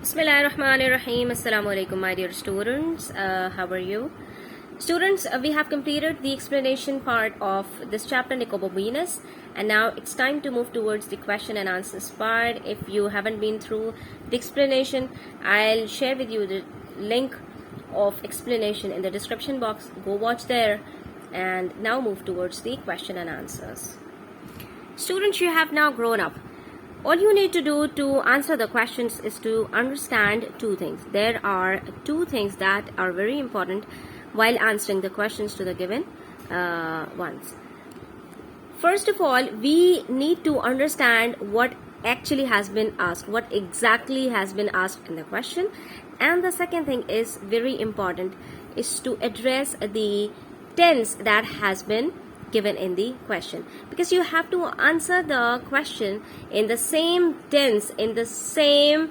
Bismillahirrahmanirrahim. Assalamu alaikum, my dear students. How are you? Students, we have completed the explanation part of this chapter, Nicobobinus, and now it's time to move towards the question and answers part. If you haven't been through the explanation, I'll share with you the link of explanation in the description box. Go watch there, and now move towards the question and answers. Students, you have now grown up. All you need to do to answer the questions is to understand two things. There are two things that are very important while answering the questions to the given ones. First of all, we need to understand what actually has been asked, what exactly has been asked in the question. And the second thing is very important, is to address the tense that has been given in the question, because you have to answer the question in the same tense, in the same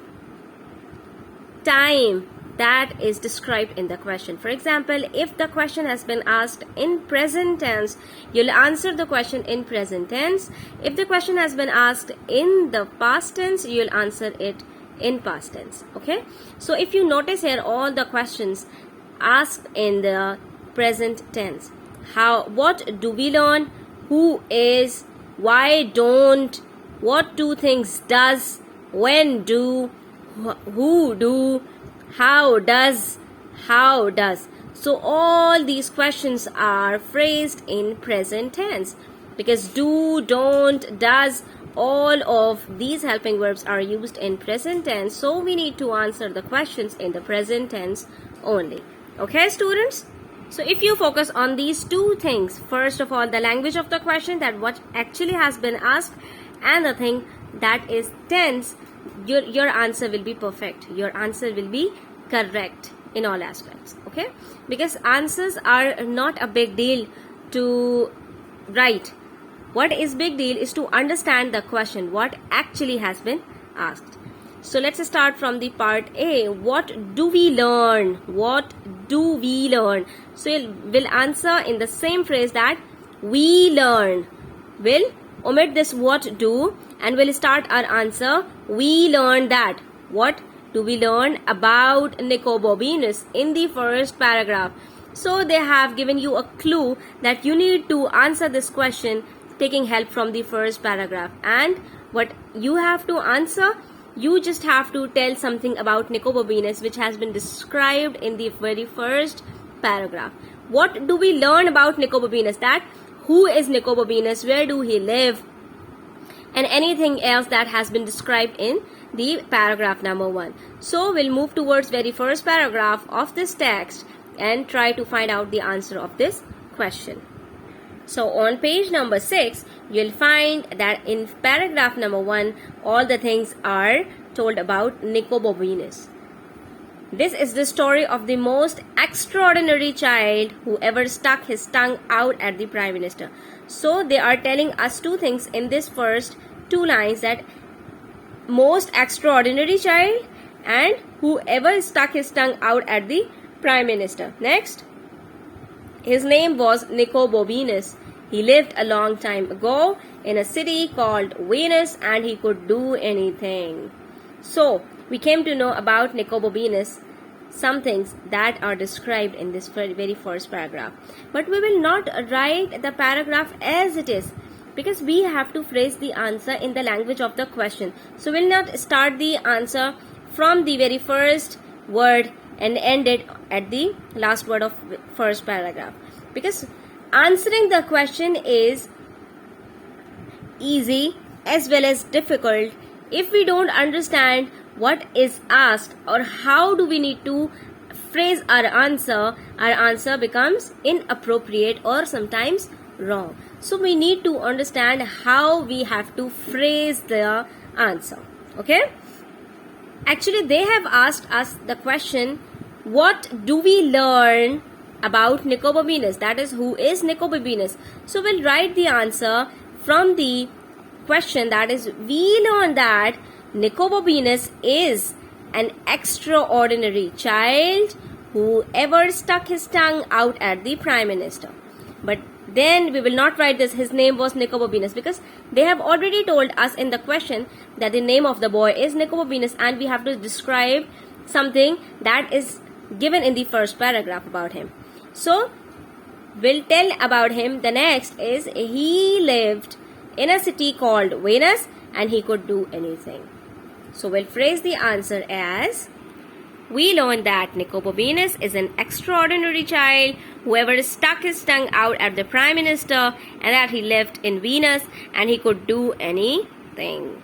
time that is described in the question. For example, if the question has been asked in present tense, you'll answer the question in present tense. If the question has been asked in the past tense, you'll answer it in past tense. Okay, so if you notice here, all the questions asked in the present tense. What do we learn? Who is? Why don't? What two things does? When do? Who do? How does? How does? So all these questions are phrased in present tense, because do, don't, does, all of these helping verbs are used in present tense. So we need to answer the questions in the present tense only. Okay, students? So if you focus on these two things, first of all, the language of the question, that what actually has been asked, and the thing that is tense, your answer will be perfect. Your answer will be correct in all aspects. Okay? Because answers are not a big deal to write. What is big deal is to understand the question, what actually has been asked. So let's start from the part A. What do we learn? What do we learn? So we'll answer in the same phrase that we learn. We'll omit this what do and we'll start our answer. We learn that. What do we learn about Nicobobinus in the first paragraph? So they have given you a clue that you need to answer this question taking help from the first paragraph. And what you have to answer, you just have to tell something about Nicobobinus which has been described in the very first paragraph. What do we learn about Nicobobinus? That who is Nicobobinus, where do he live, and anything else that has been described in the paragraph number 1. So we'll move towards very first paragraph of this text and try to find out the answer of this question. So on page number 6, you'll find that in paragraph number 1, all the things are told about Nicobobinus. This is the story of the most extraordinary child who ever stuck his tongue out at the Prime Minister. So they are telling us two things in this first two lines, that most extraordinary child and whoever stuck his tongue out at the Prime Minister. Next, his name was Nicobobinus. He lived a long time ago in a city called Venus, and he could do anything. So we came to know about Nicobobinus, some things that are described in this very first paragraph. But we will not write the paragraph as it is, because we have to phrase the answer in the language of the question. So we'll not start the answer from the very first word and end it at the last word of first paragraph, because answering the question is easy as well as difficult if we don't understand what is asked or how do we need to phrase our answer becomes inappropriate or sometimes wrong. So we need to understand how we have to phrase the answer. Okay? Actually, they have asked us the question, what do we learn about Nicobobinus? That is, who is Nicobobinus? So we'll write the answer from the question, that is, we learn that Nicobobinus is an extraordinary child who ever stuck his tongue out at the Prime Minister. But then we will not write this his name was Nicobobinus, because they have already told us in the question that the name of the boy is Nicobobinus, and we have to describe something that is given in the first paragraph about him. So we'll tell about him. The next is he lived in a city called Venus and he could do anything. So we'll phrase the answer as, we learned that Nicobobinus is an extraordinary child who ever stuck his tongue out at the Prime Minister, and that he lived in Venus and he could do anything.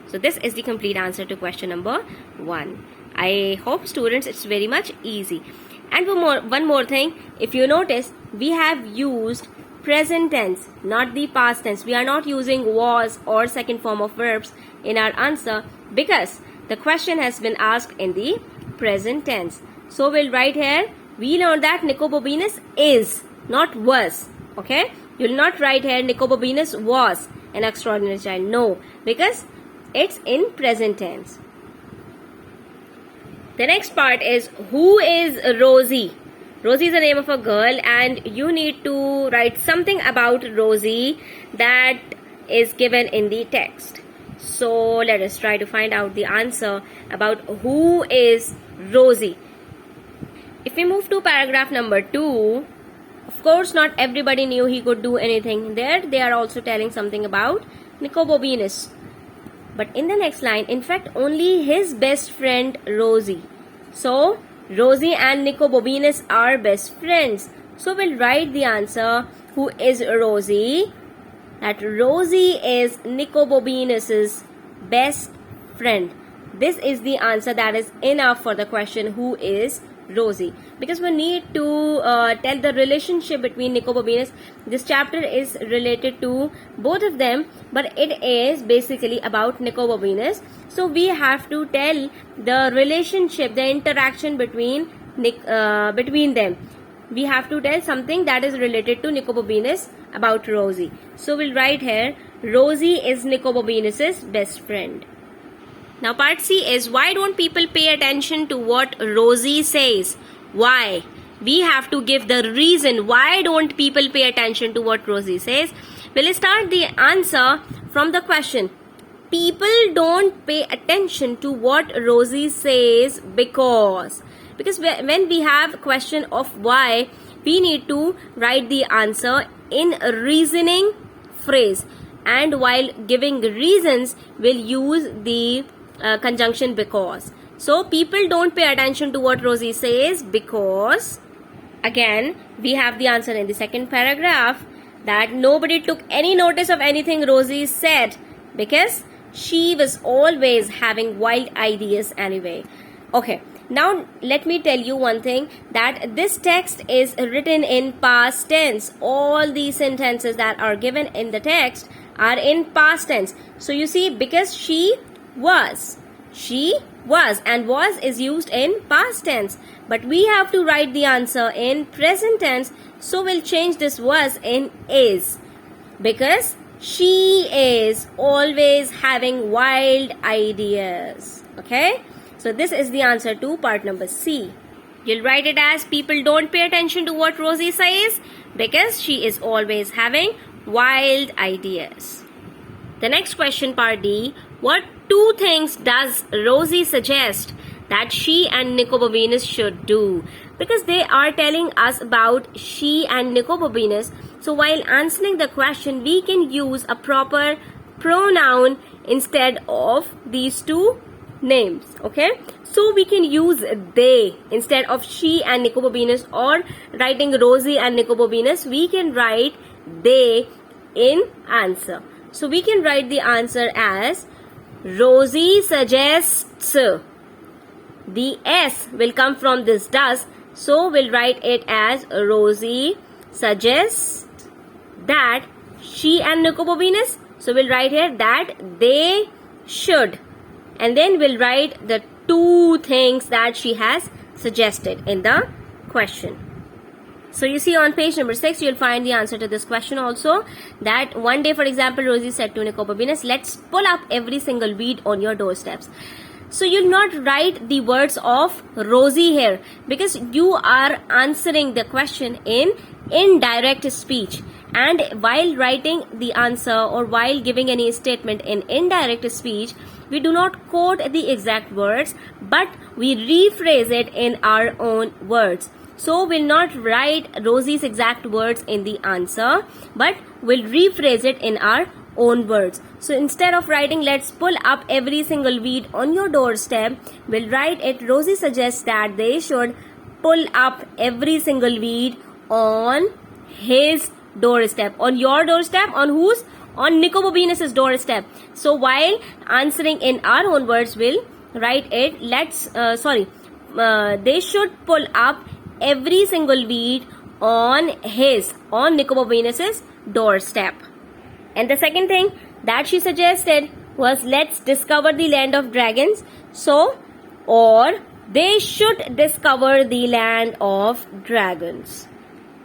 So this is the complete answer to question number 1. I hope, students, it's very much easy. And one more thing, if you notice, we have used present tense, not the past tense. We are not using was or second form of verbs in our answer because the question has been asked in the present tense. So we'll write here, we learned that Nicobobinus is, not was. Okay? You'll not write here Nicobobinus was an extraordinary child. No, because it's in present tense. The next part is, who is Rosie? Rosie is the name of a girl, and you need to write something about Rosie that is given in the text. So let us try to find out the answer about who is Rosie. If we move to paragraph number 2, of course not everybody knew he could do anything. There they are also telling something about Nicobobinus. But in the next line, in fact, only his best friend Rosie. So Rosie and Nicobobinus are best friends. So we'll write the answer, who is Rosie? That Rosie is Nicobobinus's best friend. This is the answer that is enough for the question, who is Rosie, because we need to tell the relationship between Nicobobinus. This chapter is related to both of them, but it is basically about Nicobobinus. So we have to tell the relationship, the interaction between them. We have to tell something that is related to Nicobobinus about Rosie. So we'll write here, Rosie is Nicobobinus's best friend. Now part C is, why don't people pay attention to what Rosie says? Why? We have to give the reason why don't people pay attention to what Rosie says. We'll start the answer from the question. People don't pay attention to what Rosie says because when we have a question of why, we need to write the answer in a reasoning phrase, and while giving reasons, we'll use the conjunction because. So people don't pay attention to what Rosie says because, again, we have the answer in the second paragraph, that nobody took any notice of anything Rosie said because she was always having wild ideas anyway. Okay, now let me tell you one thing, that this text is written in past tense. All these sentences that are given in the text are in past tense. So you see, because she was, and was is used in past tense, but we have to write the answer in present tense. So we'll change this was in is, because she is always having wild ideas. Okay, so this is the answer to part number C. You'll write it as, people don't pay attention to what Rosie says because she is always having wild ideas. The next question, part D, what 2 things does Rosie suggest that she and Nicobobinus should do? Because they are telling us about she and Nicobobinus. So while answering the question, we can use a proper pronoun instead of these 2 names. Okay, so we can use they instead of she and Nicobobinus, or writing Rosie and Nicobobinus, we can write they in answer. So we can write the answer as, Rosie suggests. The S will come from this does, so we'll write it as, Rosie suggests that she and Nicobobinus, so we'll write here that they should, and then we'll write the 2 things that she has suggested in the question. So you see on page number 6, you'll find the answer to this question also, that one day, for example, Rosie said to Nicobobinus, let's pull up every single weed on your doorsteps. So you'll not write the words of Rosie here, because you are answering the question in indirect speech. And while writing the answer or while giving any statement in indirect speech, we do not quote the exact words, but we rephrase it in our own words. So we'll not write Rosie's exact words in the answer, but we'll rephrase it in our own words. So instead of writing, let's pull up every single weed on your doorstep, we'll write it, Rosie suggests that they should pull up every single weed on his doorstep. On your doorstep? On whose? On Nicobobinus's doorstep. So while answering in our own words, we'll write it, they should pull up every single weed on Nicobobinus's doorstep. And the second thing that she suggested was, let's discover the land of dragons. So, or they should discover the land of dragons.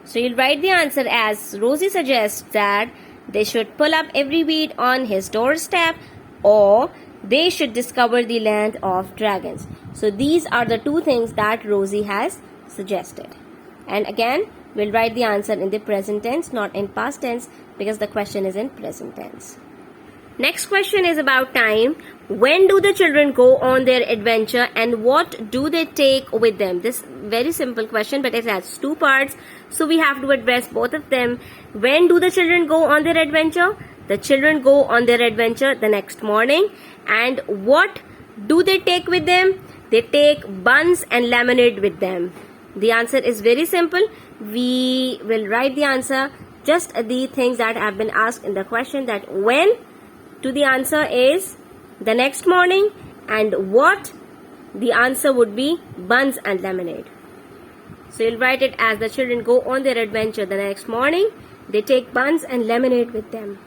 So you'll write the answer as Rosie suggests that they should pull up every weed on his doorstep, or they should discover the land of dragons. So these are the two things that Rosie has suggested. And again, we'll write the answer in the present tense, not in past tense, because the question is in present tense. Next question is about time. When do the children go on their adventure and what do they take with them? This very simple question, but it has two parts, so we have to address both of them. When do the children go on their adventure? The children go on their adventure the next morning. And what do they take with them? They take buns and lemonade with them. The answer is very simple. We will write the answer, just the things that have been asked in the question, that when to the answer is the next morning, and what the answer would be buns and lemonade. So you'll write it as the children go on their adventure the next morning. They take buns and lemonade with them.